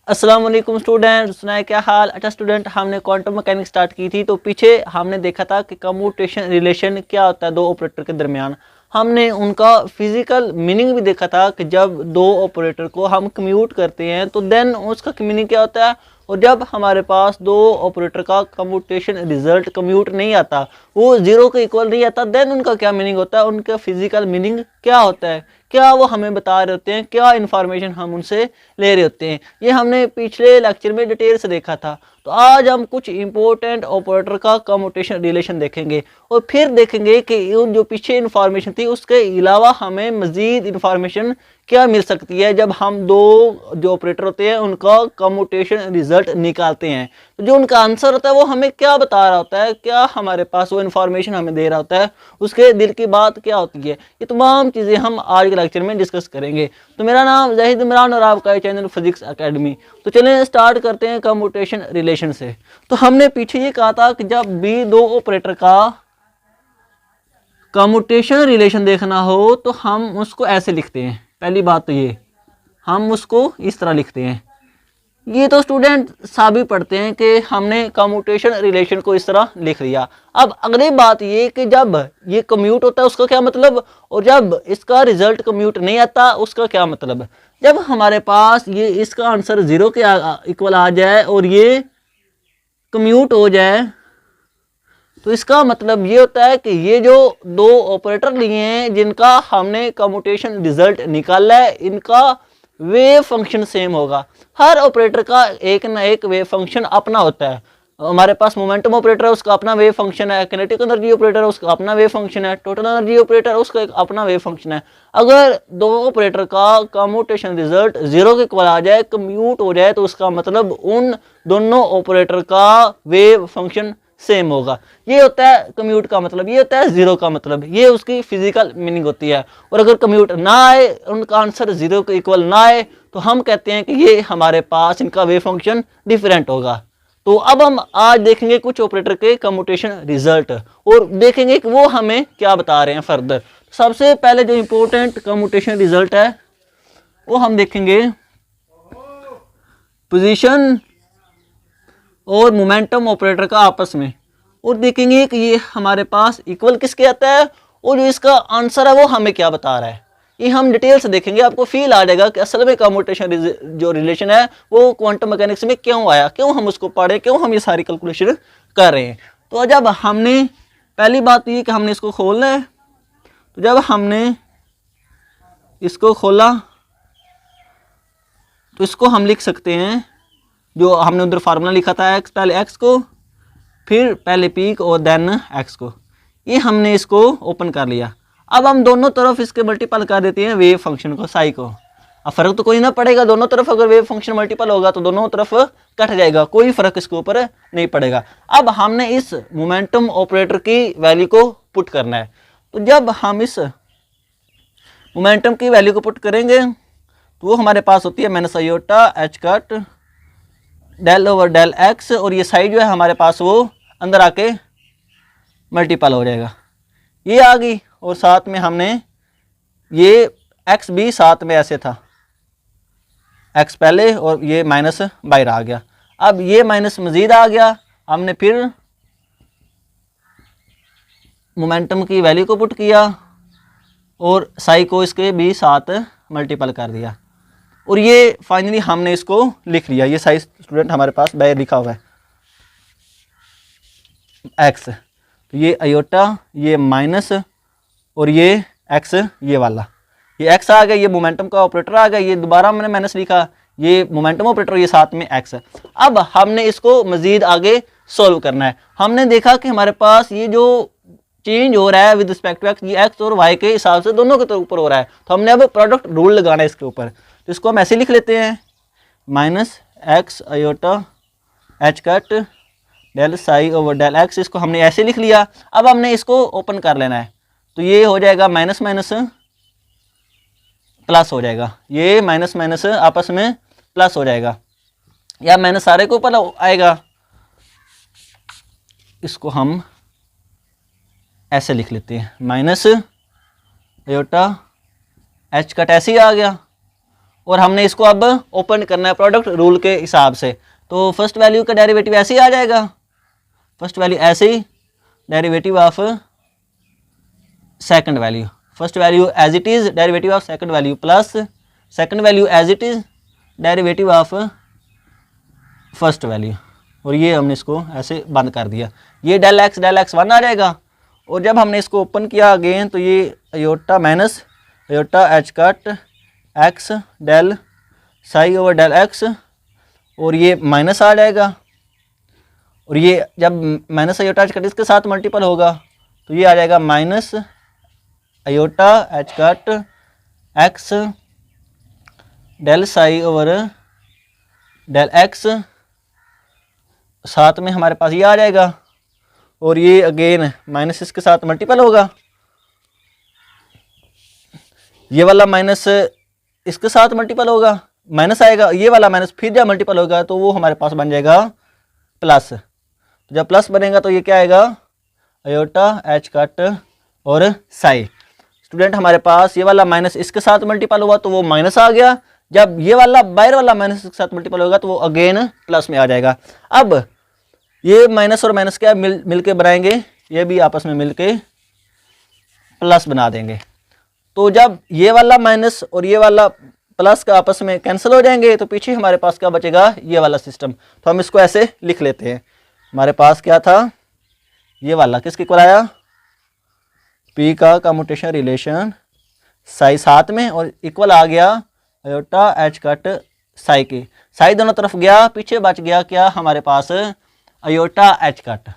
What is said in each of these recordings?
अस्सलाम वालेकुम स्टूडेंट, सुनाए क्या हाल। अच्छा स्टूडेंट, हमने क्वांटम मैकेनिक्स स्टार्ट की थी तो पीछे हमने देखा था कि कम्यूटेशन रिलेशन क्या होता है दो ऑपरेटर के दरमियान। हमने उनका फिजिकल मीनिंग भी देखा था कि जब दो ऑपरेटर को हम कम्यूट करते हैं तो देन उसका मीनिंग क्या होता है, और जब हमारे पास दो ऑपरेटर का कम्यूटेशन रिजल्ट कम्यूट नहीं आता, वो जीरो के इक्वल नहीं आता, देन उनका क्या मीनिंग होता है, उनका फिजिकल मीनिंग क्या होता है, क्या वो हमें बता रहे होते हैं, क्या इन्फॉर्मेशन हम उनसे ले रहे होते हैं। ये हमने पिछले लेक्चर में डिटेल से देखा था। तो आज हम कुछ इंपॉर्टेंट ऑपरेटर का कम्यूटेशन रिलेशन देखेंगे और फिर देखेंगे कि उन जो पीछे इन्फॉर्मेशन थी उसके अलावा हमें मजीद इन्फॉर्मेशन क्या मिल सकती है जब हम दो जो ऑपरेटर होते हैं उनका कम्यूटेशन रिजल्ट निकालते हैं। तो जो उनका आंसर होता है वो हमें क्या बता रहा होता है, क्या हमारे पास वो इन्फॉर्मेशन हमें दे रहा होता है, उसके दिल की बात क्या होती है, ये तमाम चीज़ें हम आज के लेक्चर में डिस्कस करेंगे। तो मेरा नाम जाहिद इमरान और आपका चैनल फिजिक्स एकेडमी। तो चलें स्टार्ट करते हैं कम्यूटेशन रिलेशन से। तो हमने पीछे ये कहा था कि जब भी दो ऑपरेटर का कम्यूटेशन रिलेशन देखना हो तो हम उसको ऐसे लिखते हैं। पहली बात तो ये हम उसको इस तरह लिखते हैं। ये तो स्टूडेंट साबित पढ़ते हैं कि हमने कम्यूटेशन रिलेशन को इस तरह लिख लिया। अब अगली बात ये कि जब ये कम्यूट होता है उसका क्या मतलब, और जब इसका रिजल्ट कम्यूट नहीं आता उसका क्या मतलब। जब हमारे पास ये इसका आंसर जीरो के इक्वल आ जाए और ये कम्यूट हो जाए तो इसका मतलब ये होता है कि ये जो दो ऑपरेटर लिए हैं जिनका हमने कम्यूटेशन रिजल्ट निकाला है, इनका वेव फंक्शन सेम होगा। हर ऑपरेटर का एक ना एक वेव फंक्शन अपना होता है। हमारे पास मोमेंटम ऑपरेटर है, उसका अपना वेव फंक्शन है। किनेटिक एनर्जी ऑपरेटर है, उसका अपना वेव फंक्शन है। टोटल एनर्जी ऑपरेटर है, उसका एक अपना वेव फंक्शन है। अगर दो ऑपरेटर का कम्यूटेशन रिजल्ट जीरो के इक्वल आ जाए, कम्यूट हो जाए, तो उसका मतलब उन दोनों ऑपरेटर का वेव फंक्शन सेम होगा। ये होता है कम्यूट का मतलब, ये होता है जीरो का मतलब, ये उसकी फिजिकल मीनिंग होती है। और अगर कम्यूट ना आए, उनका आंसर जीरो के इक्वल ना आए, तो हम कहते हैं कि ये हमारे पास इनका वेव फंक्शन डिफरेंट होगा। तो अब हम आज देखेंगे कुछ ऑपरेटर के कम्यूटेशन रिजल्ट और देखेंगे कि वो हमें क्या बता रहे हैं फर्दर। सबसे पहले जो इंपॉर्टेंट कम्यूटेशन रिजल्ट है वो हम देखेंगे पोजीशन और मोमेंटम ऑपरेटर का आपस में, और देखेंगे कि ये हमारे पास इक्वल किसके आता है और जो इसका आंसर है वो हमें क्या बता रहा है। ये हम डिटेल से देखेंगे, आपको फील आ जाएगा कि असल में कम्यूटेशन जो रिलेशन है वो क्वांटम मैकेनिक्स में क्यों आया, क्यों हम उसको पढ़े, क्यों हम ये सारी कैलकुलेशन कर रहे हैं। तो जब हमने पहली बात ये कि हमने इसको खोलना है, तो जब हमने इसको खोला तो इसको हम लिख सकते हैं, जो हमने उधर फार्मूला लिखा था एक्स, पहले एक्स को, फिर पहले पीक और देन एक्स को, ये हमने इसको ओपन कर लिया। अब हम दोनों तरफ इसके मल्टीपल कर देते हैं वेव फंक्शन को, साई को। अब फर्क तो कोई ना पड़ेगा, दोनों तरफ अगर वेव फंक्शन मल्टीपल होगा तो दोनों तरफ कट जाएगा, कोई फर्क इसके ऊपर नहीं पड़ेगा। अब हमने इस मोमेंटम ऑपरेटर की वैल्यू को पुट करना है। तो जब हम इस मोमेंटम की वैल्यू को पुट करेंगे तो वो हमारे पास होती है minus iota H cut del over del X, और ये साइड जो है हमारे पास वो अंदर आके मल्टीपल हो जाएगा, ये आ गई। और साथ में हमने ये एक्स भी साथ में ऐसे था, एक्स पहले और ये माइनस बाहर आ गया। अब ये माइनस मजीद आ गया, हमने फिर मोमेंटम की वैल्यू को पुट किया और साई को इसके भी साथ मल्टीपल कर दिया, और ये फाइनली हमने इसको लिख लिया। ये साइज स्टूडेंट हमारे पास बाहर लिखा हुआ है एक्स, तो ये अयोटा, ये माइनस और ये एक्स, ये वाला, ये एक्स आ गया, ये मोमेंटम का ऑपरेटर आ गया, ये दोबारा मैंने माइनस लिखा, ये मोमेंटम ऑपरेटर, ये साथ में एक्स। अब हमने इसको मजीद आगे सॉल्व करना है। हमने देखा कि हमारे पास ये जो चेंज हो रहा है विद रिस्पेक्ट टू एक्स, ये एक्स और वाई के हिसाब से दोनों के ऊपर हो रहा है, तो हमने अब प्रोडक्ट रूल लगाना है इसके ऊपर। तो इसको हम ऐसे लिख लेते हैं, minus X iota H cut del psi over del X, इसको हमने ऐसे लिख लिया। अब हमने इसको ओपन कर लेना है, तो ये हो जाएगा माइनस माइनस प्लस हो जाएगा, ये माइनस माइनस आपस में प्लस हो जाएगा, या माइनस सारे के ऊपर आएगा। इसको हम ऐसे लिख लेते हैं, माइनस अयोटा एच कट ऐसे ही आ गया, और हमने इसको अब ओपन करना है प्रोडक्ट रूल के हिसाब से। तो फर्स्ट वैल्यू का डेरिवेटिव ऐसे ही आ जाएगा, फर्स्ट वैल्यू ऐसे ही, derivative of second value, first value as it is, derivative of second value plus second value as it is, derivative of first value. और ये हमने इसको ऐसे बंद कर दिया, ये डेल एक्स 1 आ जाएगा। और जब हमने इसको ओपन किया अगेन तो ये iota minus iota H cut X del psi over del X, और ये माइनस आ जाएगा। और ये जब माइनस अयोटा एच कट इसके साथ मल्टीपल होगा तो ये आ जाएगा minus iota H cut X del psi over del X, साथ में हमारे पास ये आ जाएगा। और ये अगेन माइनस इसके साथ मल्टीपल होगा, ये वाला माइनस इसके साथ मल्टीपल होगा, माइनस आएगा, ये वाला माइनस फिर जब मल्टीपल होगा तो वो हमारे पास बन जाएगा प्लस। तो जब प्लस बनेगा तो ये क्या आएगा, अयोटा एच कट और साई। स्टूडेंट हमारे पास ये वाला माइनस इसके साथ मल्टीपल हुआ तो वो माइनस आ गया, जब ये वाला बाहर वाला माइनस इसके साथ मल्टीपल होगा तो वो अगेन प्लस में आ जाएगा। अब ये माइनस और माइनस क्या मिल के बनाएंगे, ये भी आपस में मिल के प्लस बना देंगे। तो जब ये वाला माइनस और ये वाला प्लस का आपस में कैंसिल हो जाएंगे तो पीछे हमारे पास क्या बचेगा, ये वाला सिस्टम। तो हम इसको ऐसे लिख लेते हैं, हमारे पास क्या था, ये वाला किसके इक्वल आया, पी का कम्यूटेशन रिलेशन साई साथ में, और इक्वल आ गया अयोटा एच कट साई के, साई दोनों तरफ गया, पीछे बच गया क्या हमारे पास अयोटा एच कट।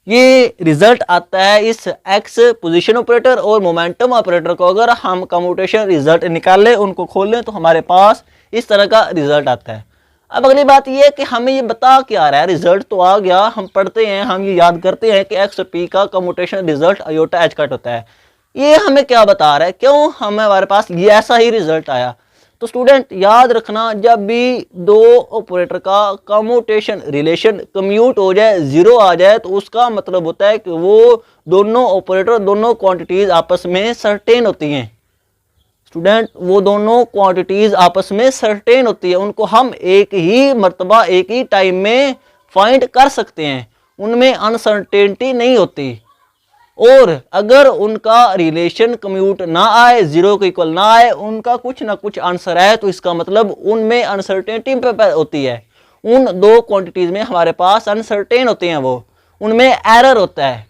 ये रिजल्ट आता है इस एक्स पोजीशन ऑपरेटर और मोमेंटम ऑपरेटर को अगर हम कम्यूटेशन रिजल्ट निकाल लें, उनको खोल लें तो हमारे पास इस तरह का रिजल्ट आता है। अब अगली बात ये है कि हमें ये बता क्या रहा है, रिजल्ट तो आ गया, हम पढ़ते हैं, हम ये याद करते हैं कि एक्स पी का commutation result iota H cut होता है। ये हमें क्या बता रहा है, क्यों हमारे पास ये ऐसा ही रिजल्ट आया। तो स्टूडेंट याद रखना, जब भी दो ऑपरेटर का कम्यूटेशन रिलेशन कम्यूट हो जाए, जीरो आ जाए, तो उसका मतलब होता है कि वो दोनों ऑपरेटर, दोनों क्वांटिटीज आपस में सर्टेन होती हैं। स्टूडेंट वो दोनों क्वांटिटीज आपस में सर्टेन होती है, उनको हम एक ही मर्तबा एक ही टाइम में फाइंड कर सकते हैं, उनमें अनसर्टेनिटी नहीं होती। और अगर उनका रिलेशन कम्यूट ना आए, जीरो के इक्वल ना आए, उनका कुछ ना कुछ आंसर है, तो इसका मतलब उनमें अनसर्टेनिटी होती है। उन दो क्वांटिटीज में हमारे पास अनसर्टेन होते हैं, वो उनमें एरर होता है।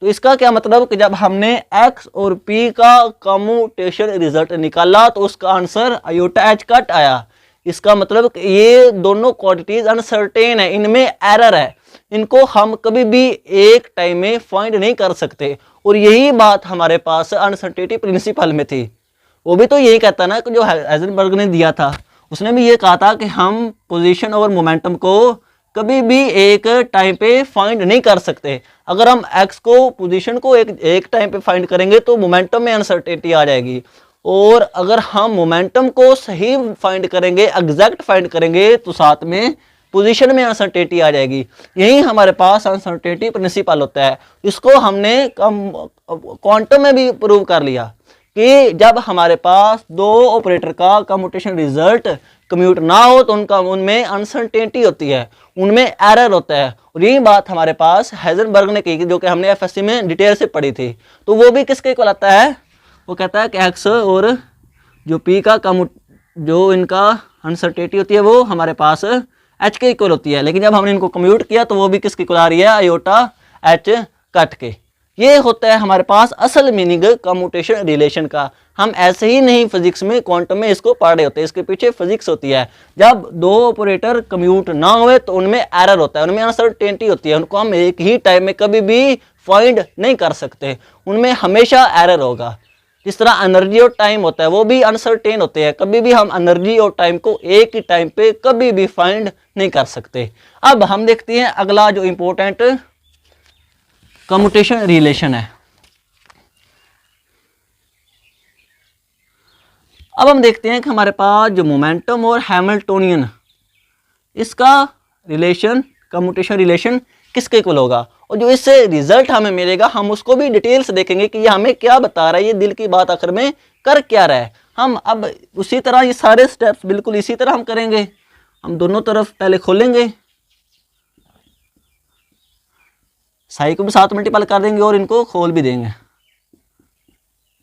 तो इसका क्या मतलब कि जब हमने x और p का कम्यूटेशन रिजल्ट निकाला तो उसका आंसर अयोटा एच कट आया। इसका मतलब कि ये दोनों क्वांटिटीज अनसर्टेन है, इनमें एरर है, इनको हम कभी भी एक टाइम में फाइंड नहीं कर सकते। और यही बात हमारे पास अनसर्टेनिटी प्रिंसिपल में थी। वो भी तो यही कहता ना कि जो हाइजेनबर्ग ने दिया था, उसने भी ये कहा था कि हम पोजीशन और मोमेंटम को कभी भी एक टाइम पे फाइंड नहीं कर सकते। अगर हम एक्स को पोजीशन को एक टाइम पे फाइंड करेंगे तो मोमेंटम में अनसर्टेनिटी आ जाएगी, और अगर हम मोमेंटम को सही फाइंड करेंगे, एग्जैक्ट फाइंड करेंगे, तो साथ में पोजीशन में अनसर्टेनिटी आ जाएगी। यही हमारे पास अनसर्टेनिटी प्रिंसिपल होता है। इसको हमने क्वांटम में भी प्रूव कर लिया कि जब हमारे पास दो ऑपरेटर का कम्यूटेशन रिजल्ट कम्यूट ना हो तो उनमें अनसर्टेनिटी होती है, उनमें एरर होता है। और यही बात हमारे पास हाइजेनबर्ग ने की, जो कि हमने एफएससी में डिटेल से पढ़ी थी। तो वो भी किसके इक्वल आता है, वो कहता है कि एक्स और जो पी का जो इनका अनसर्टेनिटी होती है वो हमारे पास एच के इक्वल होती है। लेकिन जब हमने इनको कम्यूट किया तो वो भी किसके इक्वल आ रही है, अयोटा एच कट के। ये होता है हमारे पास असल मीनिंग कम्यूटेशन रिलेशन का। हम ऐसे ही नहीं फिजिक्स में, क्वांटम में इसको पढ़ रहे होते हैं, इसके पीछे फिजिक्स होती है। जब दो ऑपरेटर कम्यूट ना हुए तो उनमें एरर होता है, उनमें अनसर्टेनिटी होती है, उनको हम एक ही टाइम में कभी भी फाइंड नहीं कर सकते, उनमें हमेशा एरर होगा। जिस तरह एनर्जी और टाइम होता है वो भी अनसर्टेन होते हैं, कभी भी हम एनर्जी और टाइम को एक ही टाइम पे कभी भी फाइंड नहीं कर सकते। अब हम देखते हैं अगला जो इंपॉर्टेंट कम्यूटेशन रिलेशन है। अब हम देखते हैं कि हमारे पास जो मोमेंटम और हैमिल्टोनियन, इसका रिलेशन, कम्यूटेशन रिलेशन किसके इक्वल होगा, और जो इससे रिजल्ट हमें मिलेगा हम उसको भी डिटेल से देखेंगे कि ये हमें क्या बता रहा है, ये दिल की बात आखिर में कर क्या रहा है। हम अब उसी तरह ये सारे स्टेप्स बिल्कुल इसी तरह हम करेंगे। हम दोनों तरफ पहले खोलेंगे, साई को भी साथ मल्टीपल कर देंगे और इनको खोल भी देंगे।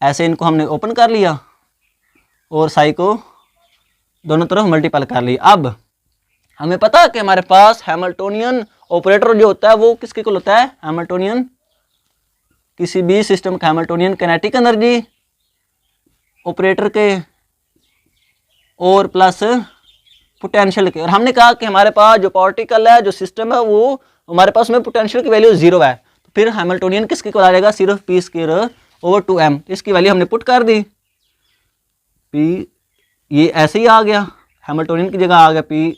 ऐसे इनको हमने ओपन कर लिया और साई को दोनों तरफ मल्टीपल कर लिया। अब हमें पता है कि हमारे पास हैमिल्टोनियन ऑपरेटर जो होता है वो किसके इक्वल होता है, हैमिल्टोनियन, किसी भी सिस्टम का हैमिल्टोनियन काइनेटिक एनर्जी ऑपरेटर के और प्लस पोटेंशियल के। और हमने कहा कि हमारे पास जो पार्टिकल है, जो सिस्टम है, वो हमारे पास में पोटेंशियल की वैल्यू 0 है, तो फिर हैमिल्टोनियन किसके इक्वल आ जाएगा, सिर्फ पी स्क्वायर ओवर 2m। इसकी वैल्यू हमने पुट कर दी, पी ये ऐसे ही आ गया, हैमिल्टोनियन की जगह आ गया P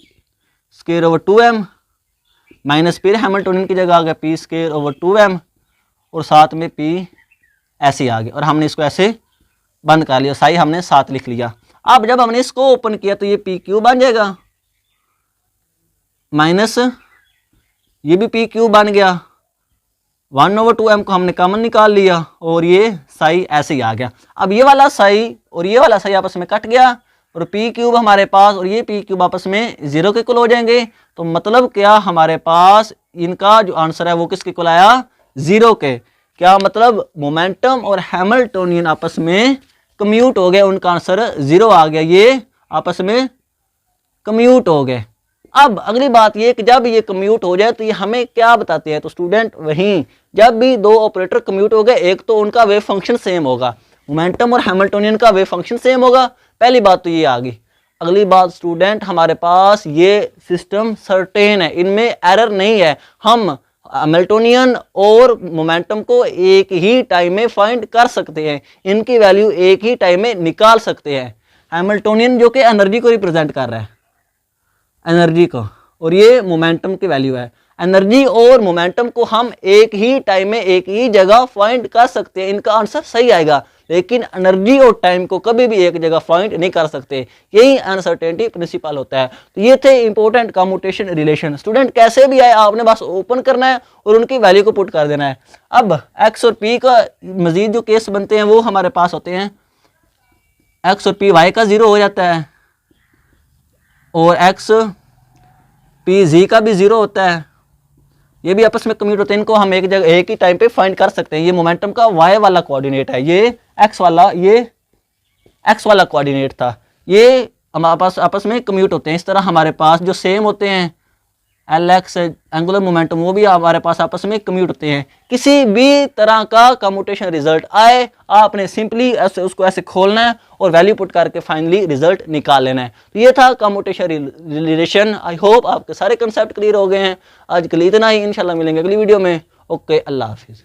square over 2m minus फिर हैमिल्टोनियन की जगह आ गया पी स्क्वायर ओवर 2m और साथ में पी ऐसे ही आ गया। और हमने इसको ऐसे बंद कर लिया, साई हमने 7 लिख लिया। अब जब हमने इसको ओपन किया तो ये पी क्यू बन जाएगा, माइनस ये भी पी क्यू बन गया, 1/2m को हमने कॉमन निकाल लिया और ये साई ऐसे ही आ गया। अब ये वाला साई और ये वाला साई आपस में कट गया और पी क्यूब हमारे पास और ये पी क्यूब आपस में 0 के इक्वल हो जाएंगे। तो मतलब क्या, हमारे पास इनका जो आंसर है वो किसके इक्वल आया, 0 के। क्या मतलब, मोमेंटम और हैमिल्टोनियन आपस में कम्यूट हो गए, उनका आंसर 0 आ गया, ये आपस में कम्यूट हो गए। अब अगली बात ये कि जब ये कम्यूट हो जाए तो ये हमें क्या बताते हैं, तो स्टूडेंट वहीं जब भी दो ऑपरेटर कम्यूट हो गए, एक तो उनका वेव फंक्शन सेम होगा, मोमेंटम और हैमिल्टोनियन का वेव फंक्शन सेम होगा। पहली बात तो ये आ गई। अगली बात स्टूडेंट, हमारे पास ये सिस्टम सर्टेन है, इनमें एरर नहीं है। हम हैमिल्टोनियन और मोमेंटम को एक ही टाइम में फाइंड कर सकते हैं, इनकी वैल्यू एक ही टाइम में निकाल सकते हैं। हैमिल्टोनियन जो कि एनर्जी को रिप्रेजेंट कर रहा है, एनर्जी को, और ये मोमेंटम की वैल्यू है। एनर्जी और मोमेंटम को हम एक ही टाइम में एक ही जगह फाइंड कर सकते हैं, इनका आंसर सही आएगा। लेकिन एनर्जी और टाइम को कभी भी एक जगह फाइंड नहीं कर सकते, यही अनसर्टेनिटी प्रिंसिपल होता है। तो ये थे इंपॉर्टेंट कम्यूटेशन रिलेशन। स्टूडेंट कैसे भी आए, आपने बस ओपन करना है और उनकी वैल्यू को पुट कर देना है। अब एक्स और पी का मजीद जो केस बनते हैं वो हमारे पास होते हैं, एक्स और पी वाई का 0 हो जाता है और एक्स पी जी का भी 0 होता है, ये भी आपस में कम्यूट होते हैं। इनको हम एक जगह एक ही टाइम पे फाइंड कर सकते हैं। ये मोमेंटम का वाई वाला कोऑर्डिनेट है, ये एक्स वाला, ये एक्स वाला कोऑर्डिनेट था, ये हमारे आपस में कम्यूट होते हैं। इस तरह हमारे पास जो सेम होते हैं एल एक्स एंगुलर मोमेंटम, वो भी हमारे पास आपस में कम्यूट होते हैं। किसी भी तरह का कम्यूटेशन रिजल्ट आए, आपने सिंपली ऐसे उसको ऐसे खोलना है और वैल्यू पुट करके फाइनली रिजल्ट निकाल लेना है। तो ये था कम्यूटेशन रिलेशन। आई होप आपके सारे कंसेप्ट क्लियर हो गए हैं। आज के लिए इतना ही, इंशाल्लाह मिलेंगे अगली वीडियो में। ओके, अल्लाह हाफिज़।